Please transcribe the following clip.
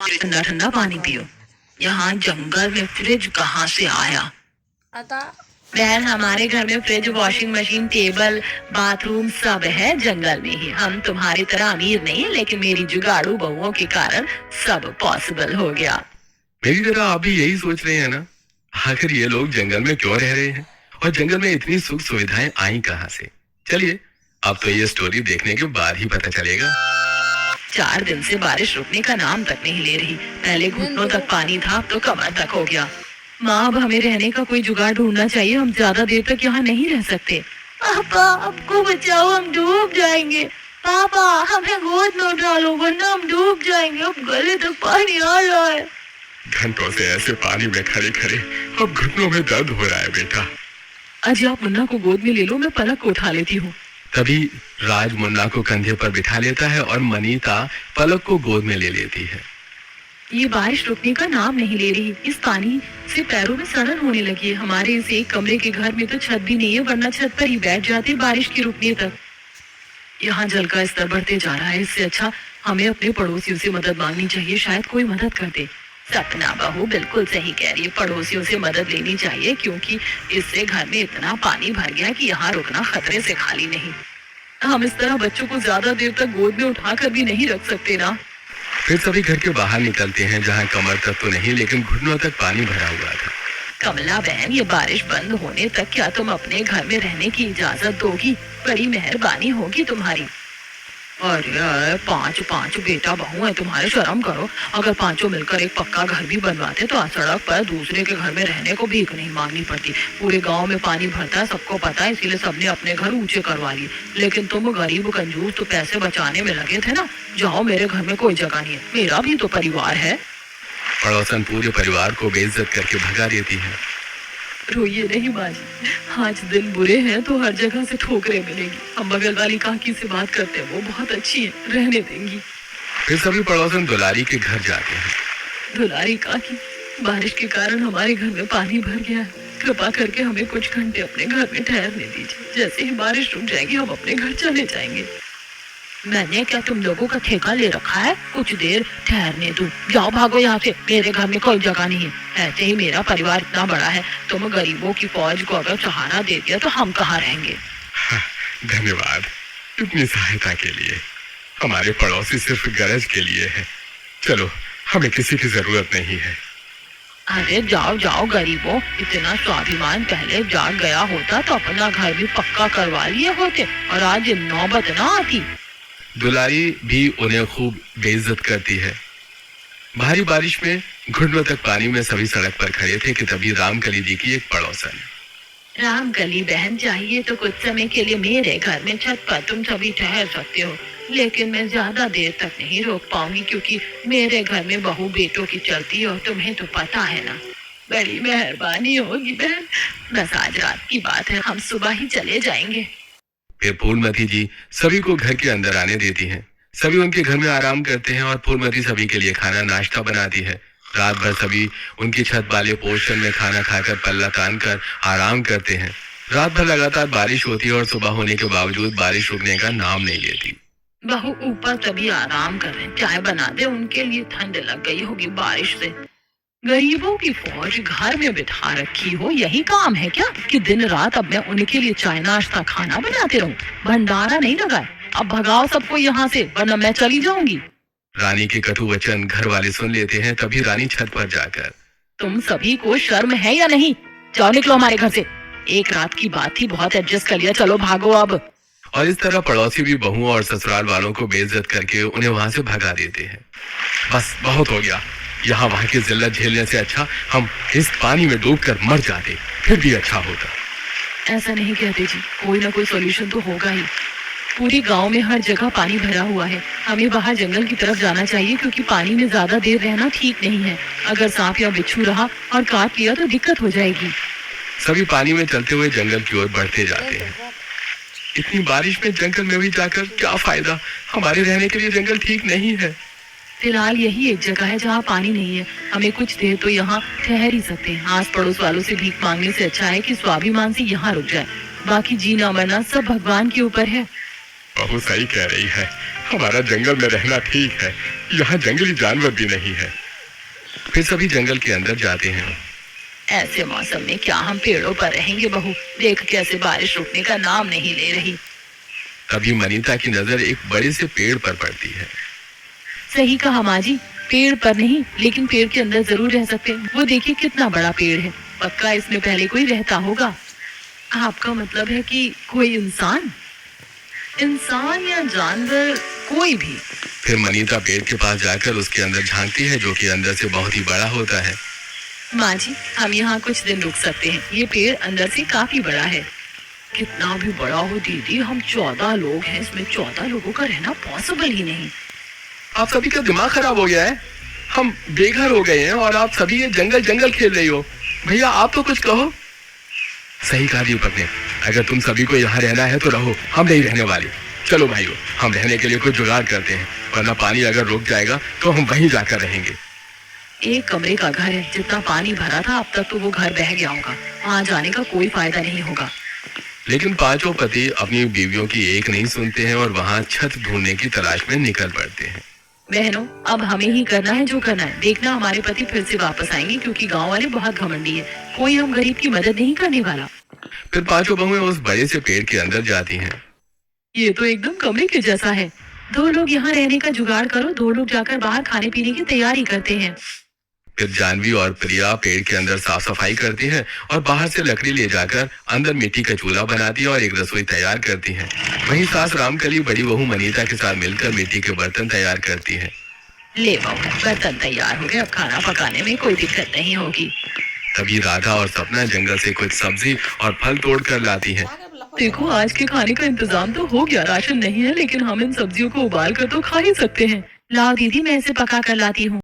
ठंडा ठंडा पानी पियो। यहाँ जंगल में फ्रिज कहाँ से आया? आता बहन, हमारे घर में fridge, washing machine, table, bathroom सब है जंगल में ही। हम तुम्हारी तरह अमीर नहीं, लेकिन मेरी जुगाड़ू बहुओं के कारण सब पॉसिबल हो गया। मेरी तरह आप भी यही सोच रहे हैं ना? आखिर ये लोग जंगल में क्यों रह रहे हैं और जंगल में इतनी सुख सुविधाएं आई कहाँ से? चलिए, अब तो ये स्टोरी देखने के बाद ही पता चलेगा। 4 दिन से बारिश रुकने का नाम तक नहीं ले रही। पहले घुटनों तक पानी था, अब तो कमर तक हो गया। माँ, अब हमें रहने का कोई जुगाड़ ढूंढना चाहिए। हम ज्यादा देर तक यहाँ नहीं रह सकते। पापा, हमको बचाओ, हम डूब जाएंगे। पापा, हमें गोद में उठा लो, वरना हम डूब जाएंगे। अब गले तक पानी आ रहा है। घंटों से ऐसे पानी में खड़े खड़े अब घुटनों में दर्द हो रहा है बेटा। आज आप मुन्ना को गोद में ले लो, मैं पलक को उठा लेती हूँ। तभी राज मुन्ना को कंधे पर बिठा लेता है और मनीता पलक को गोद में ले लेती है। ये बारिश रुकने का नाम नहीं ले रही। इस पानी से पैरों में सनन होने लगी है। हमारे इस एक कमरे के घर में तो छत भी नहीं है, वरना छत पर ही बैठ जाते बारिश की रुकने तक। यहाँ जल का स्तर बढ़ते जा रहा है। इससे अच्छा हमें अपने पड़ोसियों से मदद मांगनी चाहिए, शायद कोई मदद कर दे। सपना बहू बिल्कुल सही कह रही है, पड़ोसियों से मदद लेनी चाहिए, क्योंकि इससे घर में इतना पानी भर गया कि यहाँ रुकना खतरे से खाली नहीं। हम इस तरह बच्चों को ज्यादा देर तक गोद में उठाकर भी नहीं रख सकते ना। फिर सभी घर के बाहर निकलते हैं, जहाँ कमर तक तो नहीं, लेकिन घुटनों तक पानी भरा हुआ था। कमला बहन, ये बारिश बंद होने तक क्या तुम अपने घर में रहने की इजाजत दोगी? बड़ी मेहरबानी होगी तुम्हारी। और यार, 5 बेटा बहू है तुम्हारे, शर्म करो। अगर 5 मिलकर एक पक्का घर भी बनवाते तो सड़क पर दूसरे के घर में रहने को भीख नहीं मांगनी पड़ती। पूरे गांव में पानी भरता है, सबको पता है, इसीलिए सबने अपने घर ऊंचे करवा लिए। लेकिन तुम गरीब कंजूस तो पैसे बचाने में लगे थे ना। जाओ, मेरे घर में कोई जगह नहीं है, मेरा भी तो परिवार है। पड़ोसन पूरे परिवार को बेइज्जत करके भगा देती है। रोइए नहीं बाजी, आज दिन बुरे हैं तो हर जगह से ठोकरें मिलेंगी। हम बगल वाली काकी से बात करते हैं, वो बहुत अच्छी है, रहने देंगी। फिर सभी पड़ोसन दुलारी के घर जाते हैं। दुलारी काकी, बारिश के कारण हमारे घर में पानी भर गया है। कृपा करके हमें कुछ घंटे अपने घर में ठहरने दीजिए। जैसे ही बारिश रुक जाएगी हम अपने घर चले जाएंगे। मैंने क्या तुम लोगों का ठेका ले रखा है? कुछ देर ठहरने दो। जाओ, भागो यहाँ से, मेरे घर में कोई जगह नहीं है। ऐसे ही मेरा परिवार इतना बड़ा है, तुम गरीबों की फौज को अगर सहारा दे दिया तो हम कहाँ रहेंगे? धन्यवाद इतनी सहायता के लिए। हमारे पड़ोसी सिर्फ गरज के लिए है। चलो, हमें किसी की जरूरत नहीं है। अरे जाओ जाओ गरीबों, इतना स्वाभिमान पहले जाग गया होता तो अपना घर भी पक्का करवा लिए होते और आज नौबत ना आती। दुलारी भी उन्हें खूब बेइज्जत करती है। भारी बारिश में घुटनों तक पानी में सभी सड़क पर खड़े थे कि तभी रामकली जी की एक पड़ोसन। रामकली बहन, चाहिए तो कुछ समय के लिए मेरे घर में छत पर तुम सभी ठहर सकते हो, लेकिन मैं ज्यादा देर तक नहीं रोक पाऊंगी, क्योंकि मेरे घर में बहू बेटों की चलती है और तुम्हें तो पता है ना। बड़ी मेहरबानी होगी बहन, बस आज रात की बात है, हम सुबह ही चले जाएंगे। फिर फूलमती जी सभी को घर के अंदर आने देती हैं। सभी उनके घर में आराम करते हैं और फूलमती सभी के लिए खाना नाश्ता बनाती है। रात भर सभी उनकी छत वाले पोर्शन में खाना खाकर पल्ला तान कर आराम करते हैं। रात भर लगातार बारिश होती है और सुबह होने के बावजूद बारिश रुकने का नाम नहीं लेती। बहू ऊपर तभी आराम कर रहे हैं, चाय बना दे उनके लिए, ठंड लग गई होगी बारिश से। गरीबों की फौज घर में बिठा रखी हो, यही काम है क्या कि दिन रात अब मैं उनके लिए चाय नाश्ता खाना बनाते रहूं? भंडारा नहीं लगा है। अब भगाओ सबको यहाँ से, वरना मैं चली जाऊंगी। रानी के कटु वचन घर वाले सुन लेते हैं। तभी रानी छत पर जाकर, तुम सभी को शर्म है या नहीं? जाओ, निकलो हमारे घर से। एक रात की बात थी, बहुत एडजस्ट कर लिया, चलो भागो अब। और इस तरह पड़ोसी भी बहुओं और ससुराल वालों को बेइज्जत करके उन्हें वहां से भगा देते हैं। बस बहुत हो गया, यहाँ वहां की जिल्लत झेलने से अच्छा हम इस पानी में डूबकर मर जाते, फिर भी अच्छा होता। ऐसा नहीं कहते जी, कोई ना कोई सॉल्यूशन तो होगा ही। पूरे गांव में हर जगह पानी भरा हुआ है। हमें बाहर जंगल की तरफ जाना चाहिए, क्योंकि पानी में ज्यादा देर रहना ठीक नहीं है। अगर सांप या बिच्छू रहा और काट लिया तो दिक्कत हो जाएगी। सभी पानी में चलते हुए जंगल की ओर बढ़ते जाते हैं। इतनी बारिश में जंगल में भी जाकर क्या फायदा? हमारे रहने के लिए जंगल ठीक नहीं है। फिलहाल यही एक जगह है जहाँ पानी नहीं है। हमें कुछ देर तो यहाँ ठहर ही सकते हैं। आस पड़ोस वालों से भीख मांगने से अच्छा है कि स्वाभिमान से यहाँ रुक जाए। बाकी जीना मरना सब भगवान के ऊपर है। बहू सही कह रही है, हमारा जंगल में रहना ठीक है, यहाँ जंगली जानवर भी नहीं है। फिर सभी जंगल के अंदर जाते हैं। ऐसे मौसम में क्या हम पेड़ों पर रहेंगे बहू? देख कैसे बारिश रुकने का नाम नहीं ले रही। तभी मनीता की नजर एक बड़े से पेड़ पर पड़ती है। सही कहा माँ जी, पेड़ पर नहीं लेकिन पेड़ के अंदर जरूर रह सकते हैं। वो देखिए कितना बड़ा पेड़ है, पक्का इसमें पहले कोई रहता होगा। आपका मतलब है कि कोई इंसान या जानवर, कोई भी? फिर मनीता पेड़ के पास जाकर उसके अंदर झांकती है, जो कि अंदर से बहुत ही बड़ा होता है। माँ जी, हम यहाँ कुछ दिन रुक सकते हैं, ये पेड़ अंदर से काफी बड़ा है। कितना भी बड़ा हो दीदी, हम 14 लोग हैं, इसमें 14 लोगों का रहना पॉसिबल ही नहीं। आप सभी का दिमाग खराब हो गया है, हम बेघर हो गए हैं और आप सभी ये जंगल जंगल खेल रही हो। भैया आप तो कुछ कहो। सही कहा दीपक ने, अगर तुम सभी को यहाँ रहना है तो रहो, हम नहीं रहने वाले। चलो भाइयों, हम रहने के लिए कुछ जुगाड़ करते हैं, वरना पानी अगर रुक जाएगा तो हम वहीं जाकर रहेंगे। एक कमरे का घर है, जितना पानी भरा था अब तक तो वो घर बह गया होगा, वहाँ जाने का कोई फायदा नहीं होगा। लेकिन पांचों पति अपनी बीवियों की एक नहीं सुनते हैं और वहाँ छत ढूंढने की तलाश में निकल पड़ते हैं। बहनों, अब हमें ही करना है जो करना है। देखना हमारे पति फिर से वापस आएंगे, क्योंकि गांव वाले बहुत घमंडी है, कोई हम गरीब की मदद नहीं करने वाला। फिर पांचों बहुएं उस बड़े से पेड़ के अंदर जाती हैं। ये तो एकदम कमरे के जैसा है। 2 लोग यहाँ रहने का जुगाड़ करो, 2 लोग जाकर बाहर खाने पीने की तैयारी करते हैं। फिर जानवी और प्रिया पेड़ के अंदर साफ सफाई करती हैं और बाहर से लकड़ी ले जाकर अंदर मिट्टी का चूल्हा बनाती है और एक रसोई तैयार करती हैं। वहीं सास रामकली बड़ी बहू मनीता के साथ मिलकर मिट्टी के बर्तन तैयार करती है। ले बहू, बर्तन तैयार हो गए, अब खाना पकाने में कोई दिक्कत नहीं होगी। तभी राधा और सपना जंगल से कुछ सब्जी और फल तोड़ कर लाती हैं। देखो, आज के खाने का इंतजाम तो हो गया, राशन नहीं है लेकिन हम इन सब्जियों को उबाल कर तो खा ही सकते हैं। लाओ दीदी, मैं इसे पका कर लाती हूँ।